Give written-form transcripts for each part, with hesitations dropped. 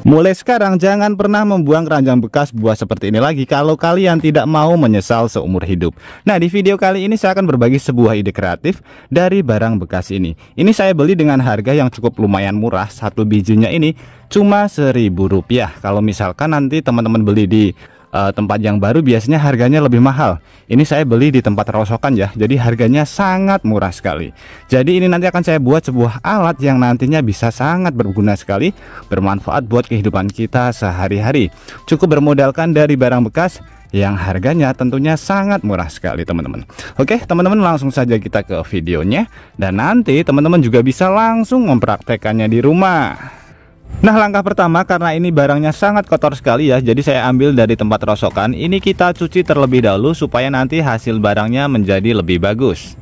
Mulai sekarang jangan pernah membuang keranjang bekas buah seperti ini lagi kalau kalian tidak mau menyesal seumur hidup. Nah, di video kali ini saya akan berbagi sebuah ide kreatif dari barang bekas ini. Ini saya beli dengan harga yang cukup lumayan murah. Satu bijinya ini cuma Rp1.000. Kalau misalkan nanti teman-teman beli di tempat yang baru biasanya harganya lebih mahal. Ini saya beli di tempat rosokan ya, jadi harganya sangat murah sekali. Jadi ini nanti akan saya buat sebuah alat yang nantinya bisa sangat berguna sekali, bermanfaat buat kehidupan kita sehari-hari. Cukup bermodalkan dari barang bekas yang harganya tentunya sangat murah sekali teman-teman. Oke teman-teman, langsung saja kita ke videonya, dan nanti teman-teman juga bisa langsung mempraktekannya di rumah. Nah, langkah pertama, karena ini barangnya sangat kotor sekali ya, jadi saya ambil dari tempat rosokan. Ini kita cuci terlebih dahulu supaya nanti hasil barangnya menjadi lebih bagus.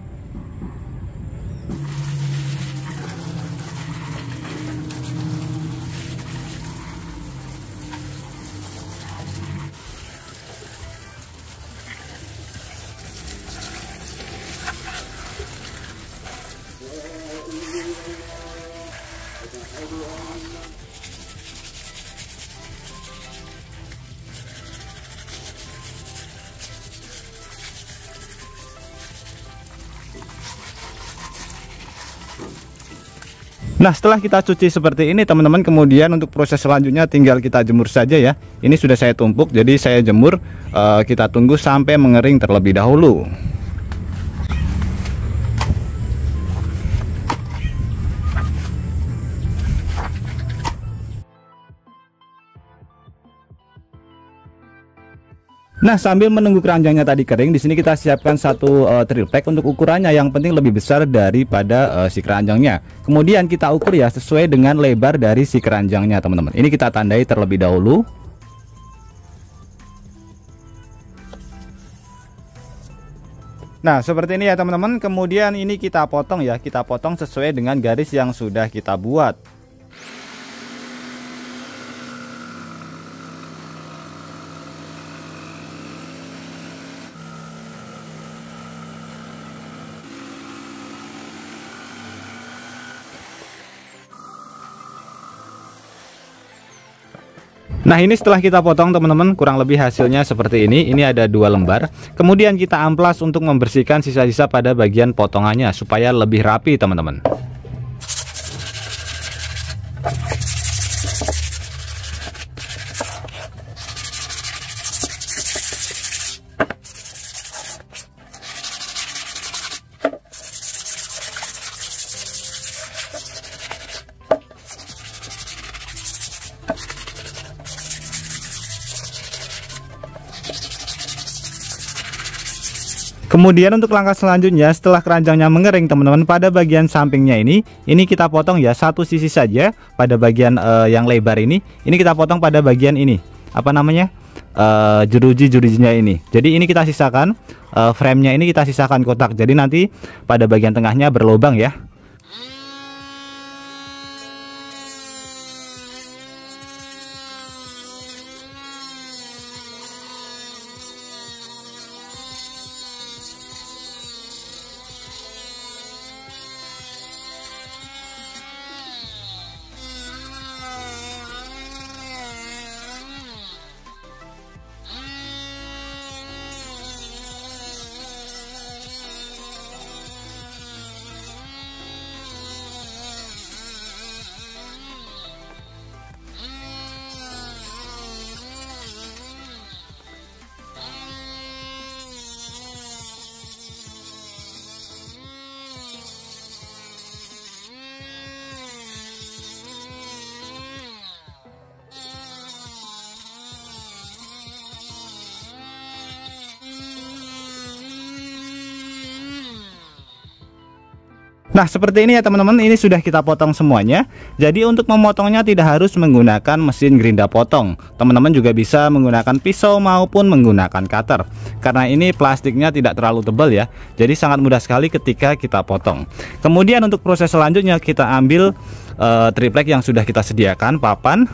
Nah, setelah kita cuci seperti ini teman-teman, kemudian untuk proses selanjutnya tinggal kita jemur saja ya. Ini sudah saya tumpuk, jadi saya jemur. Kita tunggu sampai mengering terlebih dahulu. Nah, sambil menunggu keranjangnya tadi kering, di sini kita siapkan satu triplek untuk ukurannya yang penting lebih besar daripada si keranjangnya. Kemudian kita ukur ya sesuai dengan lebar dari si keranjangnya, teman-teman. Ini kita tandai terlebih dahulu. Nah, seperti ini ya, teman-teman. Kemudian ini kita potong ya, kita potong sesuai dengan garis yang sudah kita buat. Nah, ini setelah kita potong teman-teman, kurang lebih hasilnya seperti ini. Ini ada 2 lembar. Kemudian kita amplas untuk membersihkan sisa-sisa pada bagian potongannya supaya lebih rapi teman-teman. Kemudian untuk langkah selanjutnya, setelah keranjangnya mengering teman-teman, pada bagian sampingnya ini kita potong ya, satu sisi saja pada bagian yang lebar ini kita potong pada bagian ini, apa namanya, jeruji-jerujinya ini. Jadi ini kita sisakan, frame-nya ini kita sisakan kotak, jadi nanti pada bagian tengahnya berlubang ya. Nah, seperti ini ya teman-teman, ini sudah kita potong semuanya. Jadi untuk memotongnya tidak harus menggunakan mesin gerinda potong. Teman-teman juga bisa menggunakan pisau maupun menggunakan cutter. Karena ini plastiknya tidak terlalu tebal ya. Jadi sangat mudah sekali ketika kita potong. Kemudian untuk proses selanjutnya kita ambil triplek yang sudah kita sediakan, papan.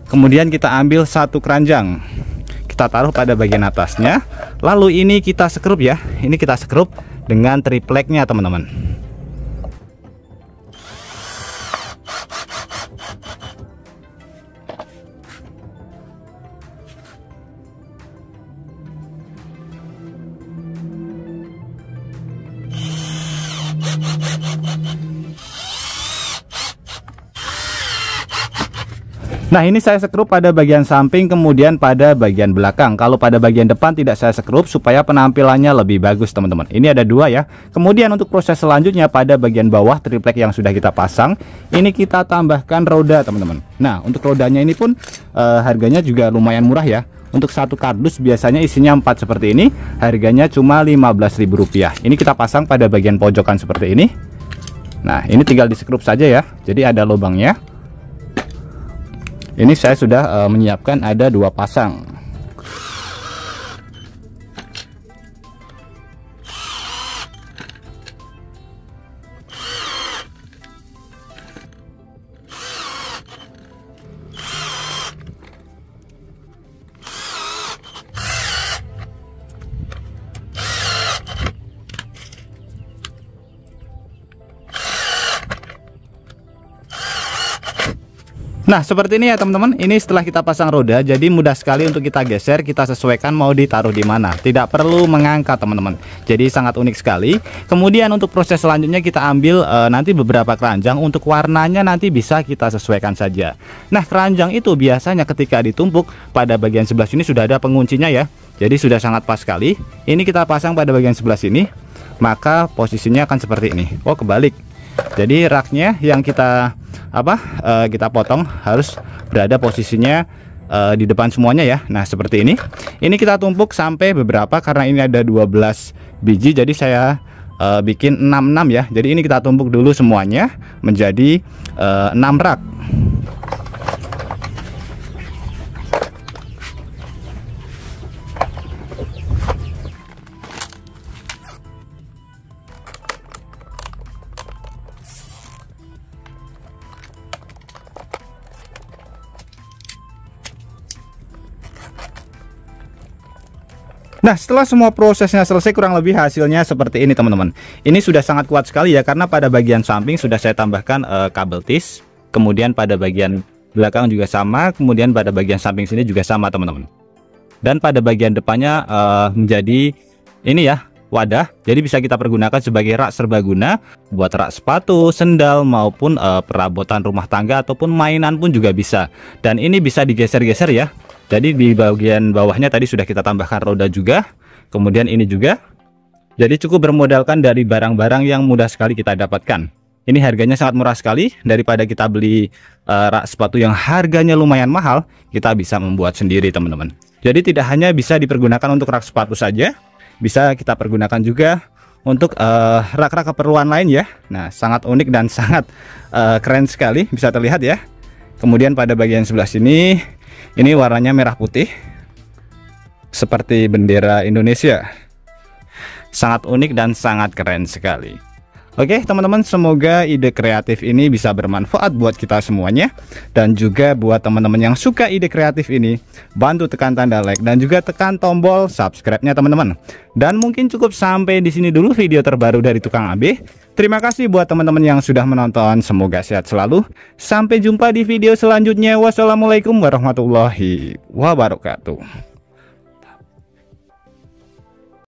Kemudian kita ambil satu keranjang. Kita taruh pada bagian atasnya. Lalu ini kita sekrup ya. Ini kita sekrup dengan tripleknya teman-teman. Nah, ini saya sekrup pada bagian samping, kemudian pada bagian belakang. Kalau pada bagian depan tidak saya sekrup supaya penampilannya lebih bagus, teman-teman. Ini ada dua ya. Kemudian untuk proses selanjutnya pada bagian bawah triplek yang sudah kita pasang, ini kita tambahkan roda, teman-teman. Nah, untuk rodanya ini pun harganya juga lumayan murah ya. Untuk satu kardus biasanya isinya 4 seperti ini, harganya cuma Rp15.000. Ini kita pasang pada bagian pojokan seperti ini. Nah, ini tinggal disekrup saja ya. Jadi ada lubangnya. Ini saya sudah menyiapkan ada 2 pasang. Nah, seperti ini ya teman-teman. Ini setelah kita pasang roda, jadi mudah sekali untuk kita geser, kita sesuaikan mau ditaruh di mana. Tidak perlu mengangkat, teman-teman. Jadi sangat unik sekali. Kemudian untuk proses selanjutnya kita ambil nanti beberapa keranjang. Untuk warnanya nanti bisa kita sesuaikan saja. Nah, keranjang itu biasanya ketika ditumpuk pada bagian sebelah sini sudah ada penguncinya ya. Jadi sudah sangat pas sekali. Ini kita pasang pada bagian sebelah sini, maka posisinya akan seperti ini. Oh, kebalik. Jadi raknya yang kita kita potong harus berada posisinya di depan semuanya ya. Nah, seperti ini. Ini kita tumpuk sampai beberapa, karena ini ada 12 biji, jadi saya bikin 6 ya. Jadi ini kita tumpuk dulu semuanya menjadi 6 rak. Nah, setelah semua prosesnya selesai, kurang lebih hasilnya seperti ini teman-teman. Ini sudah sangat kuat sekali ya, karena pada bagian samping sudah saya tambahkan kabel tis. Kemudian pada bagian belakang juga sama, kemudian pada bagian samping sini juga sama teman-teman. Dan pada bagian depannya menjadi ini ya, wadah. Jadi bisa kita pergunakan sebagai rak serbaguna buat rak sepatu, sendal, maupun perabotan rumah tangga ataupun mainan pun juga bisa. Dan ini bisa digeser-geser ya. Jadi di bagian bawahnya tadi sudah kita tambahkan roda juga. Kemudian ini juga. Jadi cukup bermodalkan dari barang-barang yang mudah sekali kita dapatkan. Ini harganya sangat murah sekali. Daripada kita beli rak sepatu yang harganya lumayan mahal, kita bisa membuat sendiri teman-teman. Jadi tidak hanya bisa dipergunakan untuk rak sepatu saja, bisa kita pergunakan juga untuk rak-rak keperluan lain ya. Nah, sangat unik dan sangat keren sekali, bisa terlihat ya. Kemudian pada bagian sebelah sini, ini warnanya merah putih seperti bendera Indonesia. Sangat unik dan sangat keren sekali. Oke teman-teman, semoga ide kreatif ini bisa bermanfaat buat kita semuanya. Dan juga buat teman-teman yang suka ide kreatif ini, bantu tekan tanda like dan juga tekan tombol subscribe-nya teman-teman. Dan mungkin cukup sampai di sini dulu video terbaru dari Tukang AB. Terima kasih buat teman-teman yang sudah menonton. Semoga sehat selalu. Sampai jumpa di video selanjutnya. Wassalamualaikum warahmatullahi wabarakatuh.